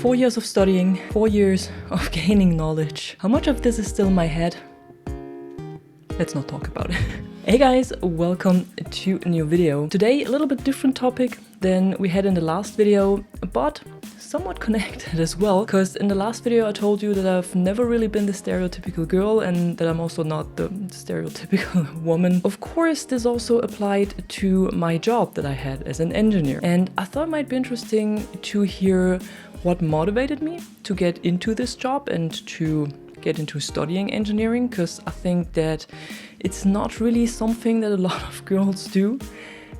4 years of studying, 4 years of gaining knowledge. How much of this is still in my head? Let's not talk about it. Hey guys, welcome to a new video. Today, a little bit different topic than we had in the last video, but somewhat connected as well, because in the last video I told you that I've never really been the stereotypical girl and that I'm also not the stereotypical woman. Of course, this also applied to my job that I had as an engineer, and I thought it might be interesting to hear what motivated me to get into this job and to get into studying engineering, because I think that it's not really something that a lot of girls do,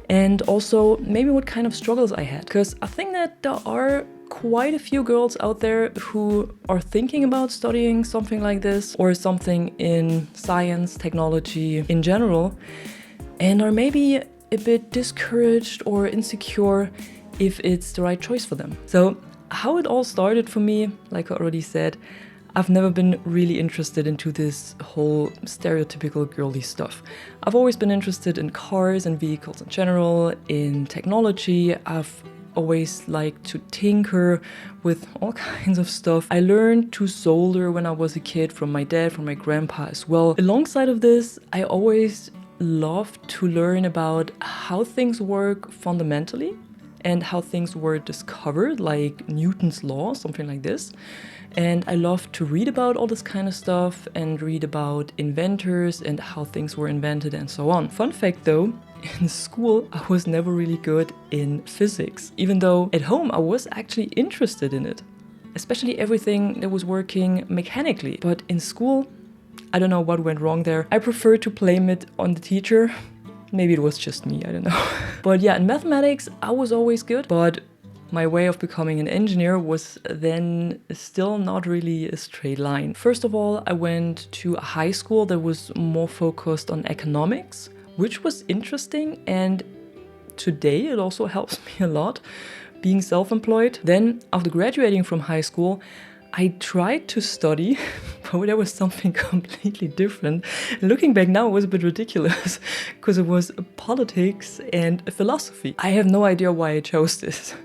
and also maybe what kind of struggles I had, because I think that there are quite a few girls out there who are thinking about studying something like this or something in science, technology in general, and are maybe a bit discouraged or insecure if it's the right choice for them. So how it all started for me, like I already said, I've never been really interested into this whole stereotypical girly stuff. I've always been interested in cars and vehicles in general, in technology. I've always liked to tinker with all kinds of stuff. I learned to solder when I was a kid from my dad, from my grandpa as well. Alongside of this, I always loved to learn about how things work fundamentally and how things were discovered, like Newton's law, something like this. And I love to read about all this kind of stuff and read about inventors and how things were invented and so on. Fun fact though, in school I was never really good in physics, even though at home I was actually interested in it, especially everything that was working mechanically. But in school, I don't know what went wrong there. I preferred to blame it on the teacher. Maybe it was just me, I don't know. But yeah, in mathematics I was always good, but my way of becoming an engineer was then still not really a straight line. First of all, I went to a high school that was more focused on economics, which was interesting, and today it also helps me a lot being self-employed. Then after graduating from high school, I tried to study, but there was something completely different. Looking back now, it was a bit ridiculous because it was politics and philosophy. I have no idea why I chose this.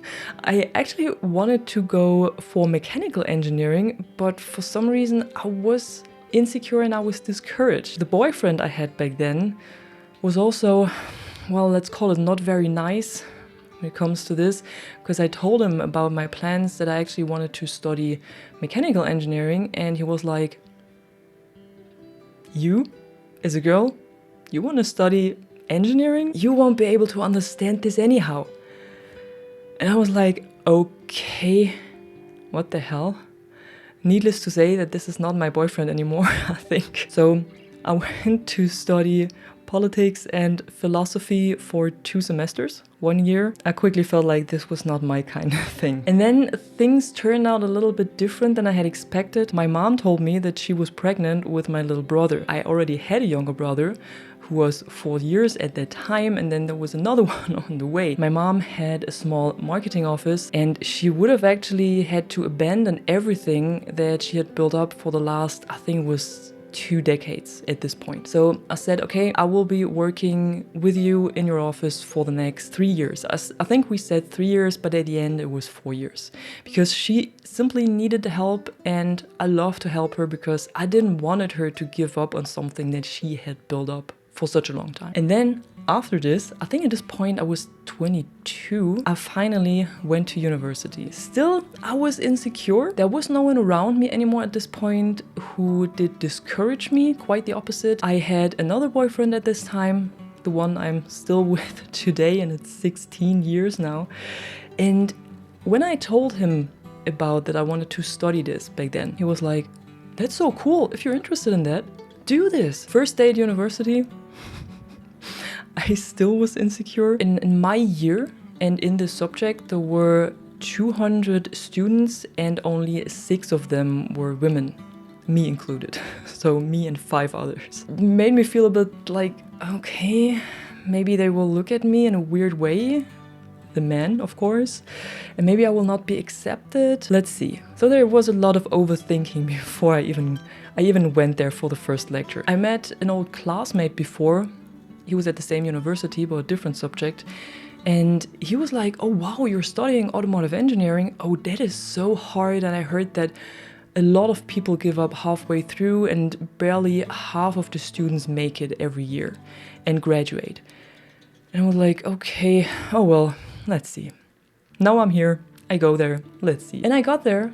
I actually wanted to go for mechanical engineering, but for some reason I was insecure and I was discouraged. The boyfriend I had back then was also, well, let's call it not very nice when it comes to this, because I told him about my plans that I actually wanted to study mechanical engineering, and he was like, "You, as a girl, you want to study engineering? You won't be able to understand this anyhow." And I was like, okay, what the hell? Needless to say that this is not my boyfriend anymore, I think. So I went to study politics and philosophy for 2 semesters, 1 year. I quickly felt like this was not my kind of thing. And then things turned out a little bit different than I had expected. My mom told me that she was pregnant with my little brother. I already had a younger brother who was 4 years at that time, and then there was another one on the way. My mom had a small marketing office, and she would have actually had to abandon everything that she had built up for the last, I think it was 2 decades at this point. So I said, okay, I will be working with you in your office for the next 3 years. I think we said 3 years, but at the end it was 4 years, because she simply needed the help, and I love to help her because I didn't want her to give up on something that she had built up for such a long time. And then after this, I think at this point I was 22, I finally went to university. Still, I was insecure. There was no one around me anymore at this point who did discourage me, quite the opposite. I had another boyfriend at this time, the one I'm still with today, and it's 16 years now. And when I told him about that I wanted to study this back then, he was like, "That's so cool. If you're interested in that, do this." First day at university, I still was insecure. In my year and in this subject, there were 200 students and only 6 of them were women, me included. So me and 5 others. It made me feel a bit like, okay, maybe they will look at me in a weird way. The men, of course, and maybe I will not be accepted. Let's see. So there was a lot of overthinking before I even went there for the first lecture. I met an old classmate before. He was at the same university, but a different subject. And he was like, oh wow, you're studying automotive engineering? Oh, that is so hard. And I heard that a lot of people give up halfway through and barely half of the students make it every year and graduate. And I was like, okay, oh well, let's see. Now I'm here, I go there, let's see. And I got there,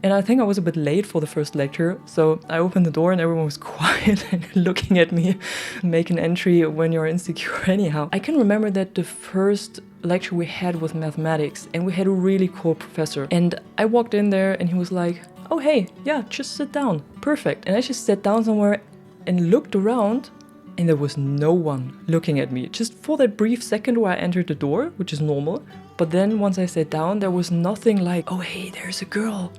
and I think I was a bit late for the first lecture, so I opened the door and everyone was quiet and looking at me. Make an entry when you're insecure anyhow. I can remember that the first lecture we had was mathematics, and we had a really cool professor. And I walked in there and he was like, oh hey, yeah, just sit down, perfect. And I just sat down somewhere and looked around, and there was no one looking at me. Just for that brief second where I entered the door, which is normal. But then once I sat down, there was nothing like, oh hey, there's a girl.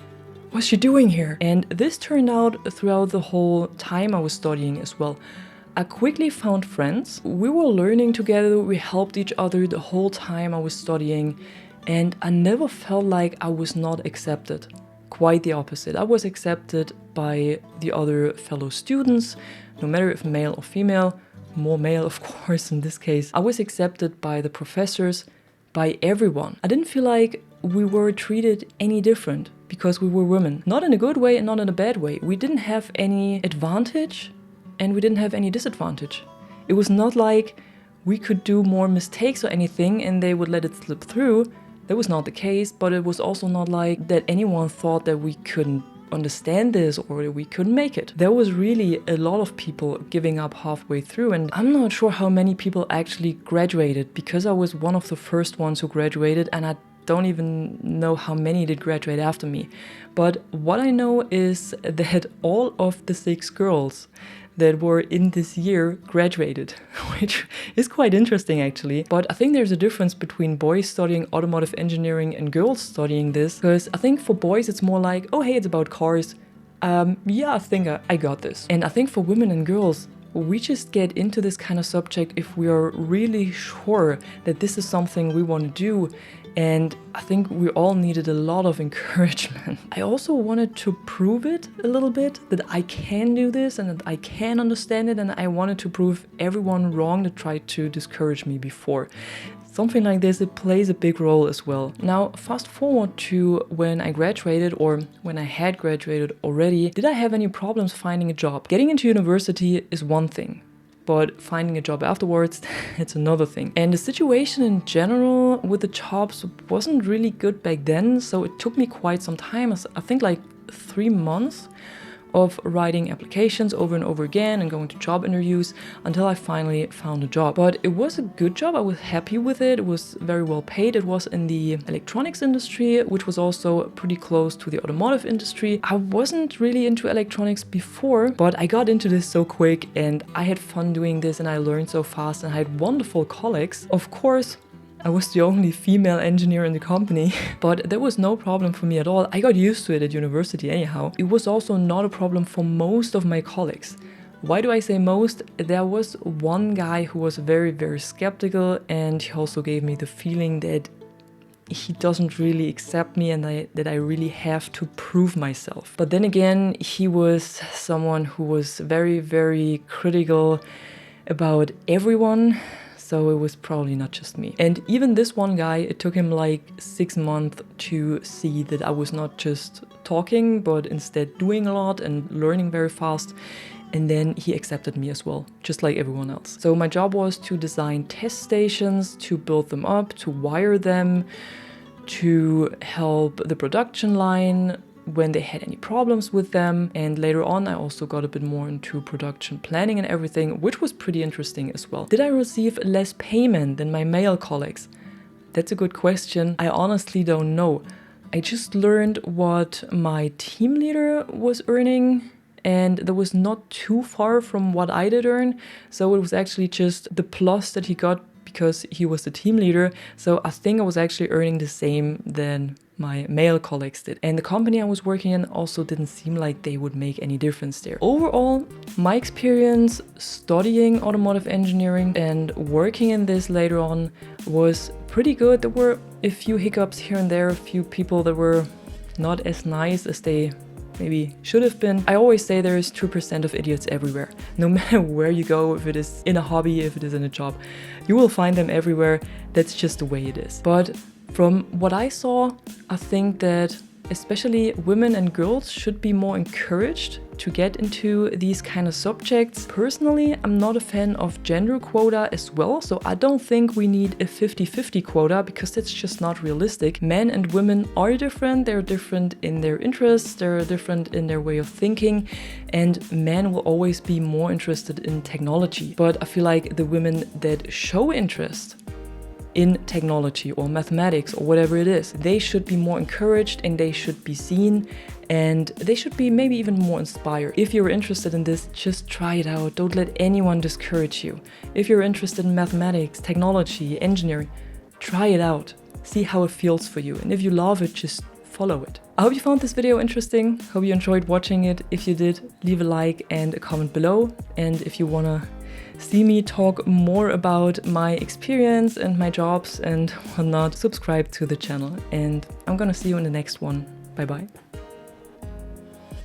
What's she doing here? And this turned out throughout the whole time I was studying as well. I quickly found friends. We were learning together, we helped each other the whole time I was studying, and I never felt like I was not accepted. Quite the opposite. I was accepted by the other fellow students, no matter if male or female, more male of course in this case. I was accepted by the professors, by everyone. I didn't feel like we were treated any different because we were women. Not in a good way and not in a bad way. We didn't have any advantage and we didn't have any disadvantage. It was not like we could do more mistakes or anything and they would let it slip through. That was not the case, but it was also not like that anyone thought that we couldn't understand this or that we couldn't make it. There was really a lot of people giving up halfway through, and I'm not sure how many people actually graduated because I was one of the first ones who graduated, and I don't even know how many did graduate after me. But what I know is that all of the 6 girls that were in this year graduated, which is quite interesting actually. But I think there's a difference between boys studying automotive engineering and girls studying this, because I think for boys it's more like, oh hey, it's about cars. Yeah, I think I got this. And I think for women and girls, we just get into this kind of subject if we are really sure that this is something we want to do. And I think we all needed a lot of encouragement. I also wanted to prove it a little bit, that I can do this and that I can understand it, and I wanted to prove everyone wrong that tried to discourage me before. Something like this, it plays a big role as well. Now, fast forward to when I graduated, or when I had graduated already. Did I have any problems finding a job? Getting into university is one thing, but finding a job afterwards, it's another thing. And the situation in general with the jobs wasn't really good back then, so it took me quite some time, I think like 3 months of writing applications over and over again and going to job interviews until I finally found a job. But it was a good job, I was happy with it, it was very well paid. It was in the electronics industry, which was also pretty close to the automotive industry. I wasn't really into electronics before, but I got into this so quick and I had fun doing this and I learned so fast and I had wonderful colleagues. Of course, I was the only female engineer in the company, but that was no problem for me at all. I got used to it at university anyhow. It was also not a problem for most of my colleagues. Why do I say most? There was one guy who was very, very skeptical, and he also gave me the feeling that he doesn't really accept me and that I really have to prove myself. But then again, he was someone who was very, very critical about everyone. So it was probably not just me. And even this one guy, it took him like 6 months to see that I was not just talking, but instead doing a lot and learning very fast. And then he accepted me as well, just like everyone else. So my job was to design test stations, to build them up, to wire them, to help the production line when they had any problems with them. And later on, I also got a bit more into production planning and everything, which was pretty interesting as well. Did I receive less payment than my male colleagues? That's a good question. I honestly don't know. I just learned what my team leader was earning, and that was not too far from what I did earn. So it was actually just the plus that he got because he was the team leader. So I think I was actually earning the same than my male colleagues did. And the company I was working in also didn't seem like they would make any difference there. Overall, my experience studying automotive engineering and working in this later on was pretty good. There were a few hiccups here and there, a few people that were not as nice as they maybe should have been. I always say there is 2% of idiots everywhere. No matter where you go, if it is in a hobby, if it is in a job, you will find them everywhere. That's just the way it is. But from what I saw, I think that especially women and girls should be more encouraged to get into these kind of subjects. Personally, I'm not a fan of gender quota as well, so I don't think we need a 50-50 quota because that's just not realistic. Men and women are different, they're different in their interests, they're different in their way of thinking, and men will always be more interested in technology. But I feel like the women that show interest in technology or mathematics or whatever it is, they should be more encouraged and they should be seen and they should be maybe even more inspired. If you're interested in this, just try it out. Don't let anyone discourage you. If you're interested in mathematics, technology, engineering, try it out. See how it feels for you. And if you love it, just follow it. I hope you found this video interesting. Hope you enjoyed watching it. If you did, leave a like and a comment below. And if you wanna see me talk more about my experience and my jobs and whatnot, subscribe to the channel. And I'm gonna see you in the next one. Bye bye.